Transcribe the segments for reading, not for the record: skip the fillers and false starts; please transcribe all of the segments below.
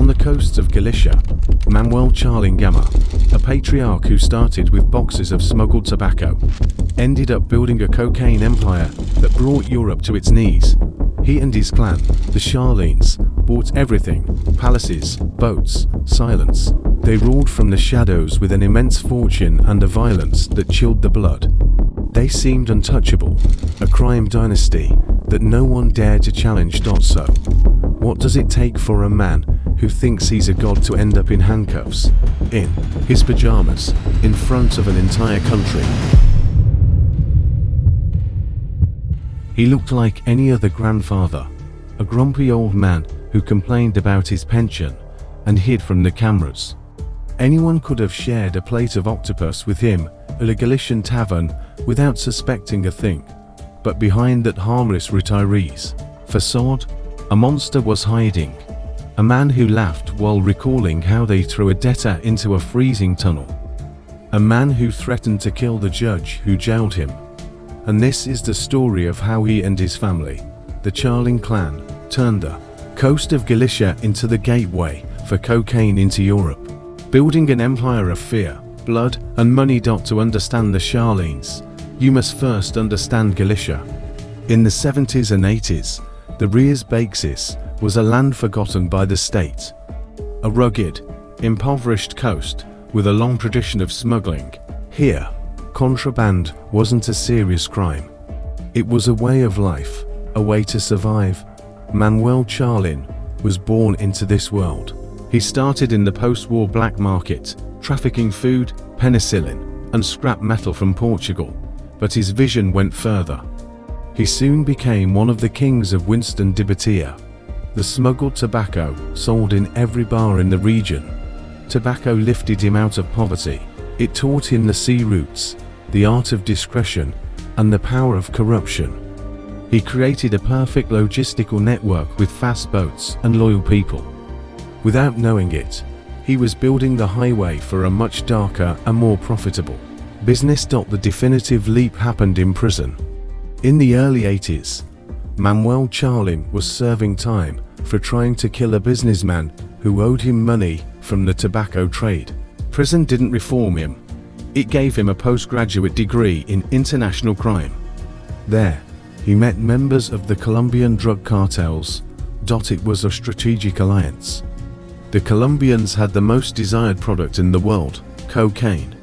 On the coasts of Galicia, Manuel Charlin Gama, a patriarch who started with boxes of smuggled tobacco, ended up building a cocaine empire that brought Europe to its knees. He and his clan, the Charlins, bought everything: palaces, boats, silence. They ruled from the shadows with an immense fortune and a violence that chilled the blood. They seemed untouchable, a crime dynasty that no one dared to challenge. So, what does it take for a man who thinks he's a god to end up in handcuffs, in his pajamas, in front of an entire country? He looked like any other grandfather, a grumpy old man who complained about his pension and hid from the cameras. Anyone could have shared a plate of octopus with him at a Galician tavern without suspecting a thing. But behind that harmless retiree's facade, a monster was hiding. A man who laughed while recalling how they threw a debtor into a freezing tunnel. A man who threatened to kill the judge who jailed him. And this is the story of how he and his family, the Charlin clan, turned the coast of Galicia into the gateway for cocaine into Europe, building an empire of fear, blood, and money. To understand the Charlins, you must first understand Galicia. In the 70s and 80s, the Rías Baixas was a land forgotten by the state. A rugged, impoverished coast with a long tradition of smuggling. Here, contraband wasn't a serious crime. It was a way of life, a way to survive. Manuel Charlin was born into this world. He started in the post-war black market, trafficking food, penicillin, and scrap metal from Portugal. But his vision went further. He soon became one of the kings of Winston de Batia. The smuggled tobacco sold in every bar in the region. Tobacco lifted him out of poverty. It taught him the sea routes, the art of discretion, and the power of corruption. He created a perfect logistical network with fast boats and loyal people. Without knowing it, he was building the highway for a much darker and more profitable business. The definitive leap happened in prison. In the early 80s, Manuel Charlin was serving time for trying to kill a businessman who owed him money from the tobacco trade. Prison didn't reform him. It gave him a postgraduate degree in international crime. There, he met members of the Colombian drug cartels. It was a strategic alliance. The Colombians had the most desired product in the world, cocaine.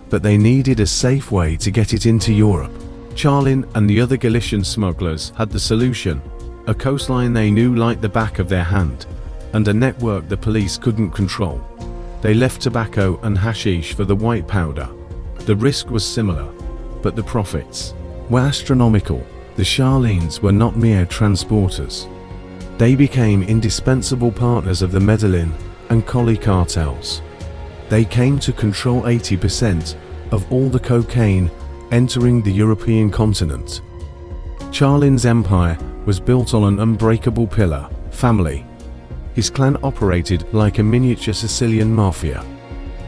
But they needed a safe way to get it into Europe. Charlin and the other Galician smugglers had the solution: a coastline they knew like the back of their hand, and a network the police couldn't control. They left tobacco and hashish for the white powder. The risk was similar, but the profits were astronomical. The Charlins were not mere transporters. They became indispensable partners of the Medellin and Cali cartels. They came to control 80% of all the cocaine entering the European continent. Charlin's empire was built on an unbreakable pillar: family. His clan operated like a miniature Sicilian mafia.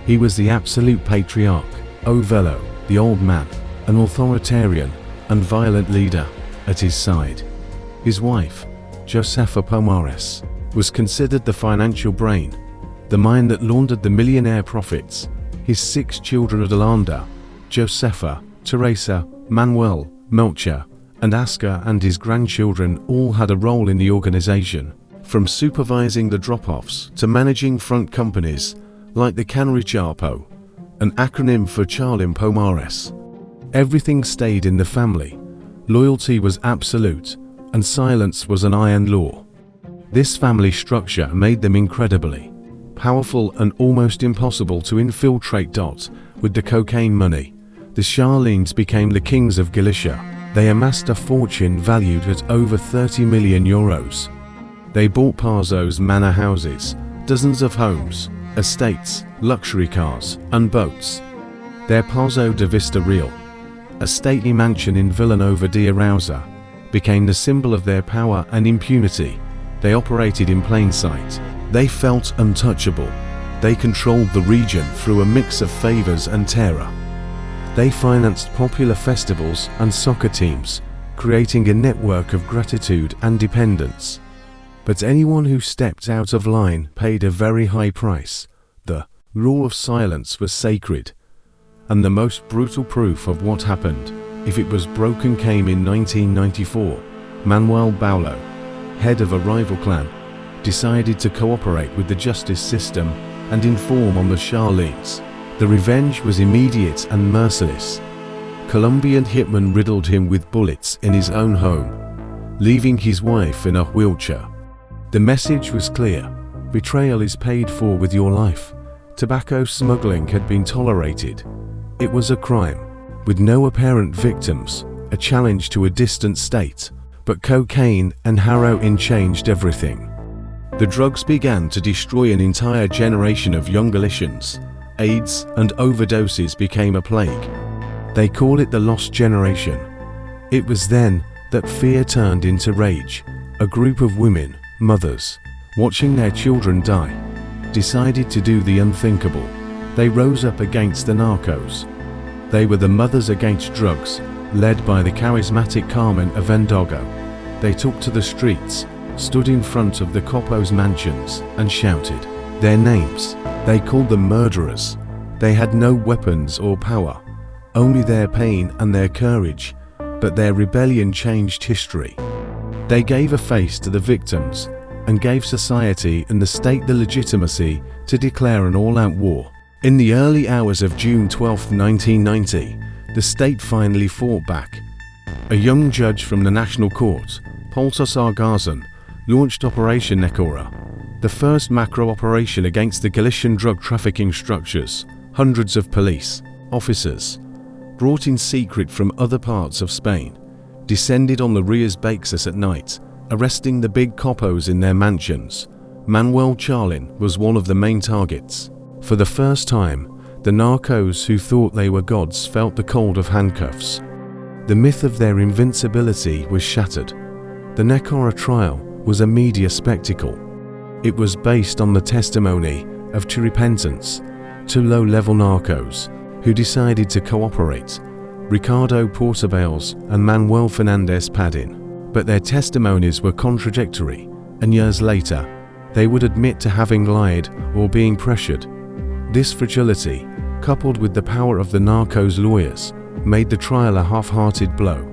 He was the absolute patriarch, Ovello, the old man, an authoritarian and violent leader, at his side. His wife, Josefa Pomares, was considered the financial brain, the mind that laundered the millionaire profits. His 6 children, Adalanda, Josefa, Teresa, Manuel, Melcher, and Asker, and his grandchildren all had a role in the organization, from supervising the drop-offs to managing front companies like the Canary Chapo, an acronym for Charlin Pomares. Everything stayed in the family. Loyalty was absolute, and silence was an iron law. This family structure made them incredibly powerful and almost impossible to infiltrate. With the cocaine money, the Charlins became the kings of Galicia. They amassed a fortune valued at over 30 million euros. They bought Pazos manor houses, dozens of homes, estates, luxury cars, and boats. Their Pazo de Vista Real, a stately mansion in Villanova de Arauza, became the symbol of their power and impunity. They operated in plain sight. They felt untouchable. They controlled the region through a mix of favors and terror. They financed popular festivals and soccer teams, creating a network of gratitude and dependence. But anyone who stepped out of line paid a very high price. The rule of silence was sacred. And the most brutal proof of what happened, if it was broken, came in 1994. Manuel Paulo, head of a rival clan, decided to cooperate with the justice system and inform on the Charlines. The revenge was immediate and merciless. Colombian hitmen riddled him with bullets in his own home, leaving his wife in a wheelchair. The message was clear: betrayal is paid for with your life. Tobacco smuggling had been tolerated. It was a crime, with no apparent victims, a challenge to a distant state. But cocaine and heroin changed everything. The drugs began to destroy an entire generation of young Galicians. AIDS and overdoses became a plague. They call it the lost generation. It was then that fear turned into rage. A group of women, mothers, watching their children die, decided to do the unthinkable. They rose up against the narcos. They were the Mothers Against Drugs, led by the charismatic Carmen Avendaño. They took to the streets, stood in front of the Coppo's mansions, and shouted their names. They called them murderers. They had no weapons or power, only their pain and their courage, but their rebellion changed history. They gave a face to the victims and gave society and the state the legitimacy to declare an all-out war. In the early hours of June 12, 1990, the state finally fought back. A young judge from the National Court, Baltasar Garzón, launched Operation Necora, the first macro operation against the Galician drug trafficking structures. Hundreds of police officers, brought in secret from other parts of Spain, descended on the Rías Baixas at night, arresting the big Coppos in their mansions. Manuel Charlin was one of the main targets. For the first time, the narcos who thought they were gods felt the cold of handcuffs. The myth of their invincibility was shattered. The Necora trial was a media spectacle. It was based on the testimony of two repentants, two low-level narcos who decided to cooperate, Ricardo Portobellos and Manuel Fernández Padín. But their testimonies were contradictory, and years later, they would admit to having lied or being pressured. This fragility, coupled with the power of the narcos' lawyers, made the trial a half-hearted blow.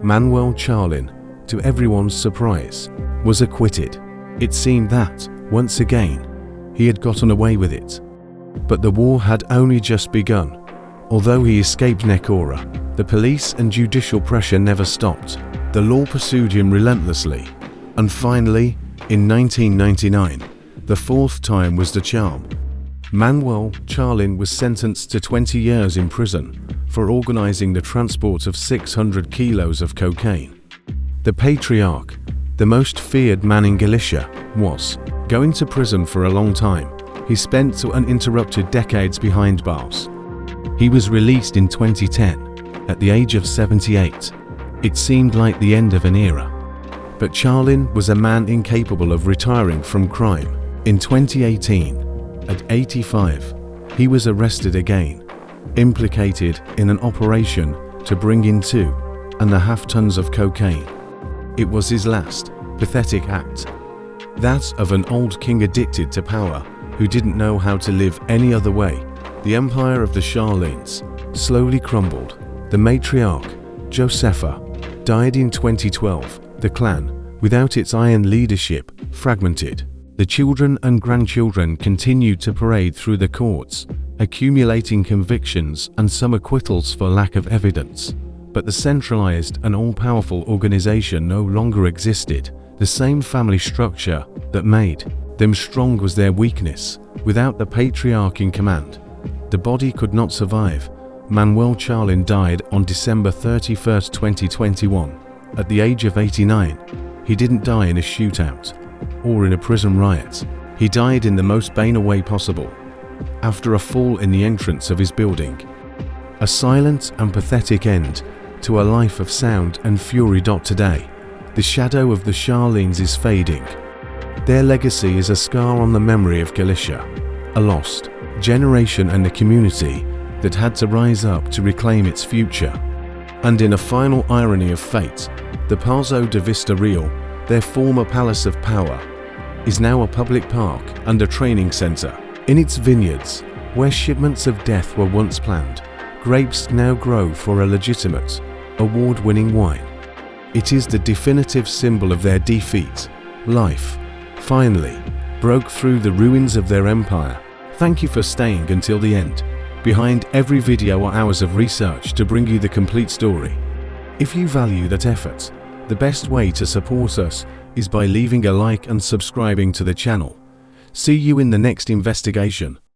Manuel Charlin, to everyone's surprise, was acquitted. It seemed that, once again, he had gotten away with it. But the war had only just begun. Although he escaped Necora, the police and judicial pressure never stopped. The law pursued him relentlessly. And finally, in 1999, the fourth time was the charm. Manuel Charlin was sentenced to 20 years in prison for organizing the transport of 600 kilos of cocaine. The patriarch, the most feared man in Galicia, was going to prison for a long time. He spent 2 uninterrupted decades behind bars. He was released in 2010, at the age of 78. It seemed like the end of an era. But Charlin was a man incapable of retiring from crime. In 2018, at 85, he was arrested again, implicated in an operation to bring in 2.5 tons of cocaine. It was his last, pathetic act. That of an old king addicted to power, who didn't know how to live any other way. The empire of the Charlins slowly crumbled. The matriarch, Josefa, died in 2012. The clan, without its iron leadership, fragmented. The children and grandchildren continued to parade through the courts, accumulating convictions and some acquittals for lack of evidence. But the centralized and all-powerful organization no longer existed. The same family structure that made them strong was their weakness. Without the patriarch in command, the body could not survive. Manuel Charlin died on December 31, 2021, at the age of 89. He didn't die in a shootout or in a prison riot. He died in the most banal way possible, after a fall in the entrance of his building. A silent and pathetic end to a life of sound and fury. Today, the shadow of the Charlins is fading. Their legacy is a scar on the memory of Galicia, a lost generation and a community that had to rise up to reclaim its future. And in a final irony of fate, the Pazo de Vista Real their former palace of power, is now a public park and a training center. In its vineyards, where shipments of death were once planned, grapes now grow for a legitimate, award-winning wine. It is the definitive symbol of their defeat. Life, finally, broke through the ruins of their empire. Thank you for staying until the end. Behind every video are hours of research to bring you the complete story. If you value that effort, the best way to support us is by leaving a like and subscribing to the channel. See you in the next investigation.